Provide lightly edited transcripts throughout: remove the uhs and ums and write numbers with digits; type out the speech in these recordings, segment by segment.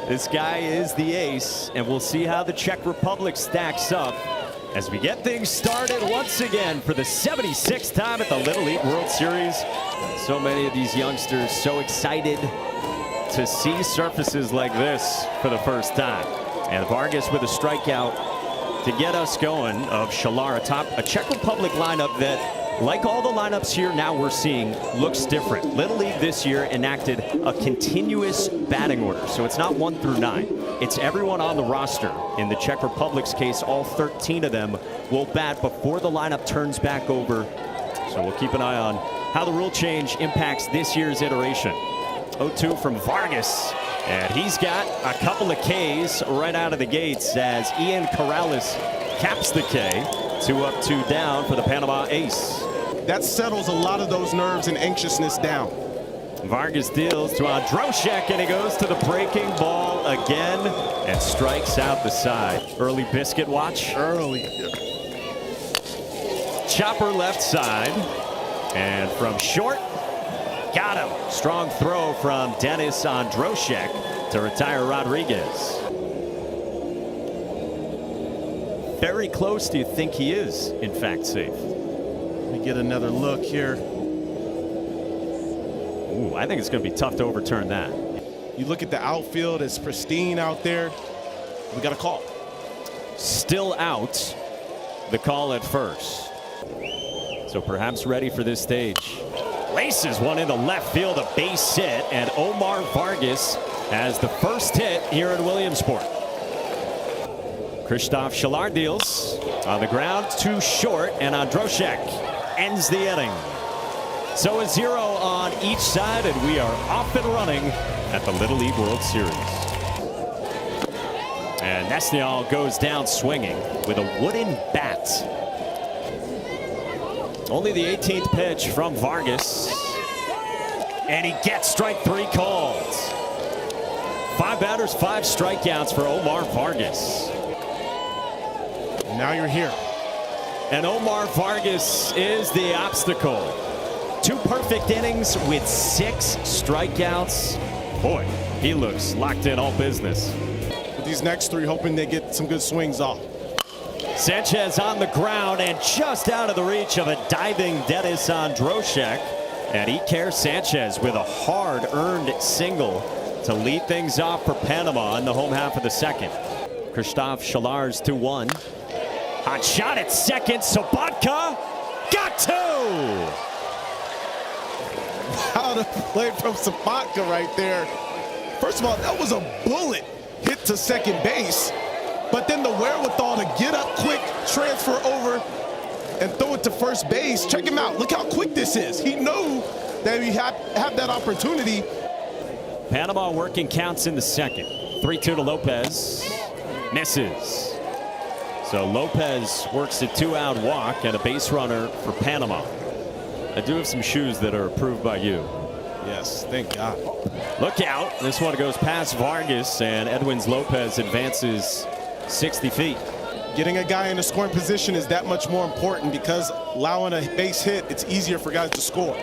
This guy is the ace, and we'll see how the Czech Republic stacks up as we get things started once again for the 76th time at the Little League World Series. So many of these youngsters so excited to see surfaces like this for the first time. And Vargas with a strikeout to get us going of Shalar atop a Czech Republic lineup that, like all the lineups here now we're seeing, looks different. Little League this year enacted a continuous batting order, so it's not 1 through 9. It's everyone on the roster. In the Czech Republic's case, all 13 of them will bat before the lineup turns back over. So we'll keep an eye on how the rule change impacts this year's iteration. 0-2 from Vargas, and he's got a couple of Ks right out of the gates as Ian Corrales caps the K. 2 up, 2 down for the Panama ace. That settles a lot of those nerves and anxiousness down. Vargas deals to Androshek, and he goes to the breaking ball again and strikes out the side. Early biscuit watch. Early. Chopper left side, and from short, got him. Strong throw from Dennis Androshek to retire Rodriguez. Very close. Do you think he is, in fact, safe? Let me get another look here. Ooh, I think it's going to be tough to overturn that. You look at the outfield, it's pristine out there. We got a call. Still out. The call at first. So perhaps ready for this stage. Laces one into left field, a base hit, and Omar Vargas has the first hit here in Williamsport. Krzysztof Shalar deals on the ground, too short, and Androshek ends the inning. So a 0 on each side, and we are off and running at the Little League World Series. And Nesnial goes down swinging with a wooden bat. Only the 18th pitch from Vargas, and he gets strike 3 called. 5 batters, 5 strikeouts for Omar Vargas. Now you're here. And Omar Vargas is the obstacle. 2 perfect innings with 6 strikeouts. Boy, he looks locked in all business. With these next 3, hoping they get some good swings off. Sanchez on the ground and just out of the reach of a diving Dennis Androshek. And Iker Sanchez with a hard-earned single to lead things off for Panama in the home half of the second. Krzysztof Shalar's 2-1. Hot shot at second. Sobotka got 2. How to play from Sobotka right there. First of all, that was a bullet hit to second base. But then the wherewithal to get up quick, transfer over, and throw it to first base. Check him out. Look how quick this is. He knew that he have that opportunity. Panama working counts in the second. 3-2 to Lopez. Misses. So Lopez works a 2-out walk and a base runner for Panama. I do have some shoes that are approved by you. Yes, thank God. Look out. This one goes past Vargas, and Edwins Lopez advances 60 feet. Getting a guy in a scoring position is that much more important because allowing a base hit, it's easier for guys to score.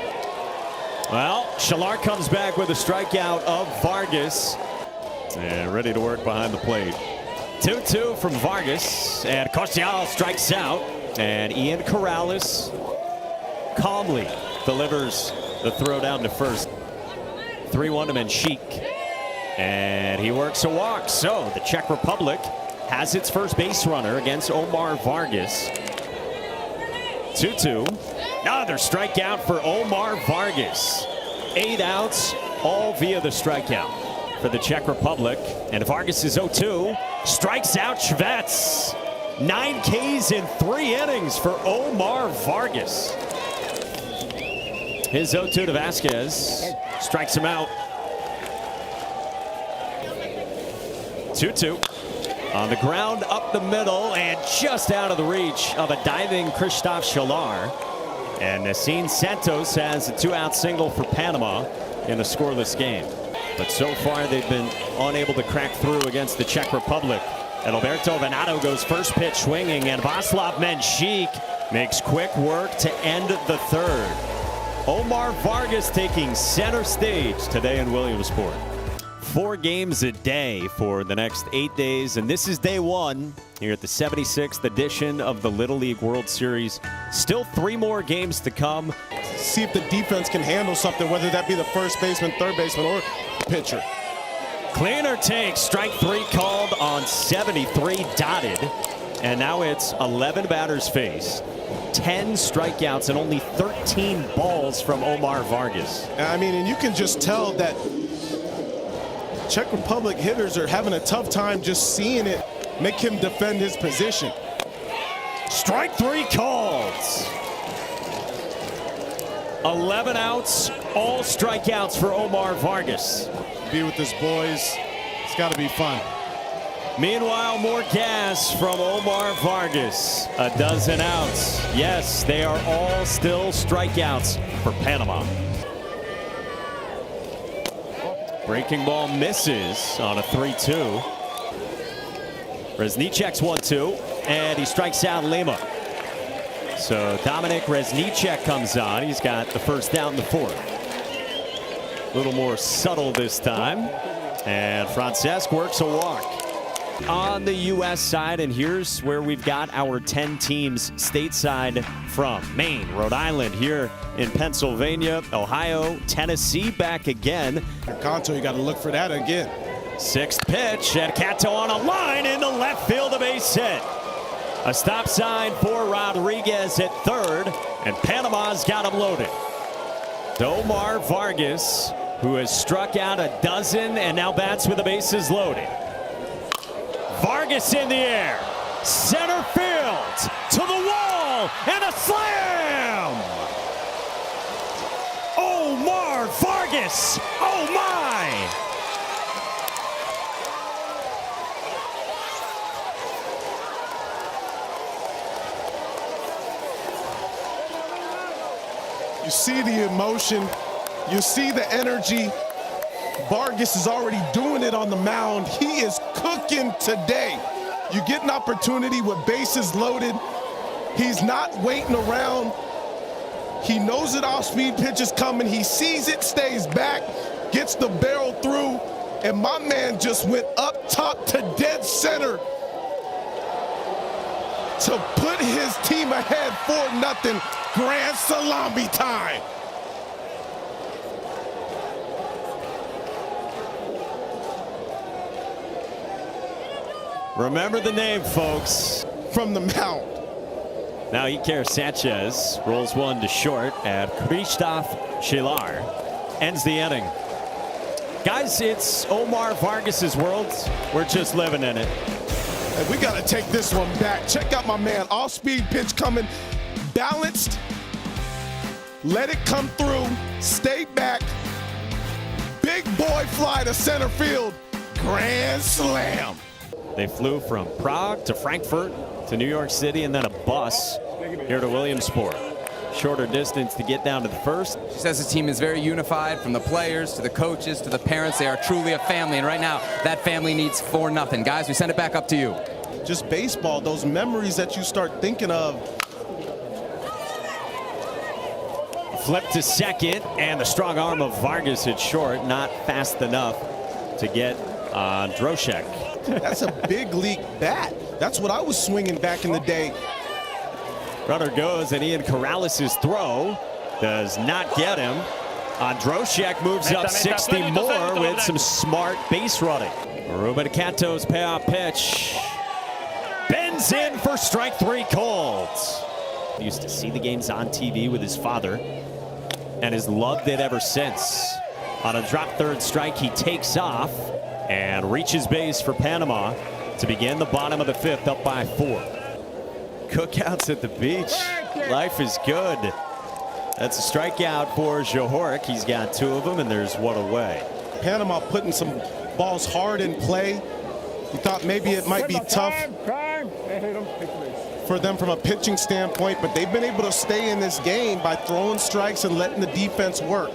Well, Shalar comes back with a strikeout of Vargas and ready to work behind the plate. 2-2 from Vargas, and Costial strikes out, and Ian Corrales calmly delivers the throw down to first. 3-1 to Menchik, and he works a walk. So the Czech Republic has its first base runner against Omar Vargas. 2-2. Another strikeout for Omar Vargas. 8 outs, all via the strikeout for the Czech Republic. And Vargas is 0-2. Strikes out Shvets. 9 Ks in 3 innings for Omar Vargas. His 0-2 to Vasquez. Strikes him out. 2-2. On the ground up the middle and just out of the reach of a diving Krzysztof Shalar. And Nassim Santos has a 2-out single for Panama in a scoreless game. But so far they've been unable to crack through against the Czech Republic. And Alberto Venado goes first pitch swinging, and Václav Menchik makes quick work to end the third. Omar Vargas taking center stage today in Williamsport. 4 games a day for the next 8 days, and this is day 1 here at the 76th edition of the Little League World Series. Still 3 more games to come. See if the defense can handle something, whether that be the first baseman, third baseman, or pitcher. Cleaner take, strike 3 called on 73, dotted, and now it's 11 batters faced. 10 strikeouts and only 13 balls from Omar Vargas. I mean, and you can just tell that Czech Republic hitters are having a tough time just seeing it make him defend his position. Strike 3 calls. 11 outs, all strikeouts for Omar Vargas. Be with his boys. It's got to be fun. Meanwhile, more gas from Omar Vargas. A dozen outs. Yes, they are all still strikeouts for Panama. Breaking ball misses on a 3-2. Reznicek's 1-2, and he strikes out Lima. So Dominic Reznicek comes on. He's got the first down in the 4th. A little more subtle this time. And Francesc works a walk. On the U.S. side, and here's where we've got our 10 teams stateside from. Maine, Rhode Island, here in Pennsylvania, Ohio, Tennessee back again. Canto, you got to look for that again. 6th pitch, and Cato on a line into left field, a base hit. A stop sign for Rodriguez at 3rd, and Panama's got him loaded. Omar Vargas, who has struck out a dozen and now bats with the bases loaded. Vargas in the air, center field, to the wall, and a slam! Omar Vargas, oh my! You see the emotion, you see the energy. Vargas is already doing it on the mound. He is cooking today. You get an opportunity with bases loaded. He's not waiting around. He knows that off-speed pitch is coming. He sees it, stays back, gets the barrel through, and my man just went up top to dead center to put his team ahead 4-0. Grand salami time. Remember the name, folks. From the mound. Now Iker Sanchez rolls one to short, and Krzysztof Szylar ends the inning. Guys, it's Omar Vargas's world. We're just living in it. And we got to take this one back. Check out my man. Off-speed pitch coming. Balanced. Let it come through. Stay back. Big boy fly to center field. Grand slam. They flew from Prague to Frankfurt to New York City, and then a bus here to Williamsport. Shorter distance to get down to the first. She says the team is very unified, from the players to the coaches to the parents. They are truly a family, and right now that family needs 4-0. Guys, we send it back up to you. Just baseball, those memories that you start thinking of. Flip to second, and the strong arm of Vargas at short, not fast enough to get on Droshek. That's a big league bat. That's what I was swinging back in the day. Runner goes, and Ian Corrales' throw does not get him. Androshek moves up 60 more with some smart base running. Ruben Cato's payoff pitch. Bends in for strike 3 called. He used to see the games on TV with his father and has loved it ever since. On a drop 3rd strike, he takes off and reaches base for Panama to begin the bottom of the 5th, up by 4. Cookouts at the beach. Life is good. That's a strikeout for Johorek. He's got 2 of them, and there's 1 away. Panama putting some balls hard in play. We thought maybe it might be tough for them from a pitching standpoint, but they've been able to stay in this game by throwing strikes and letting the defense work.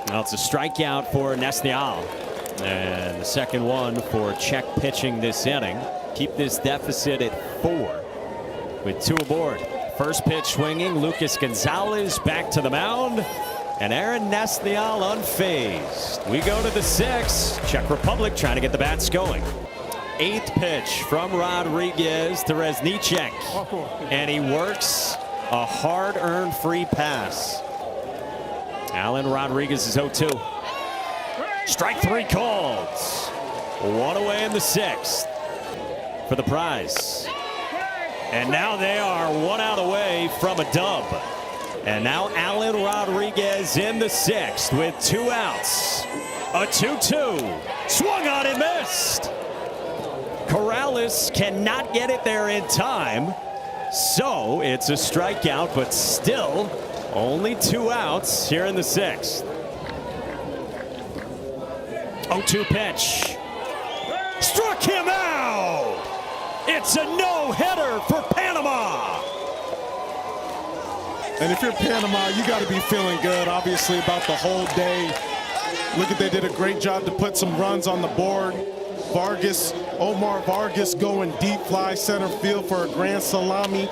Well, it's a strikeout for Nesnial, and the second one for Czech pitching this inning. Keep this deficit at 4 with 2 aboard. First pitch swinging, Lucas Gonzalez back to the mound, And Aaron Nesnial unfazed. We go to the 6th. Czech Republic trying to get the bats going. 8th pitch from Rodriguez to Reznicek. And he works a hard-earned free pass. Alan Rodriguez is 0-2. Strike 3 called. 1 away in the 6th for the prize. And now they are 1 out away from a dub. And now Alan Rodriguez in the 6th with 2 outs. A 2-2. Swung on and missed. Corrales cannot get it there in time. So it's a strikeout, but still only 2 outs here in the 6th. 0-2 pitch. Struck him out. It's a no-hitter for Panama. And if you're Panama, you got to be feeling good, obviously, about the whole day. Look at, they did a great job to put some runs on the board. Vargas, Omar Vargas going deep fly center field for a grand salami.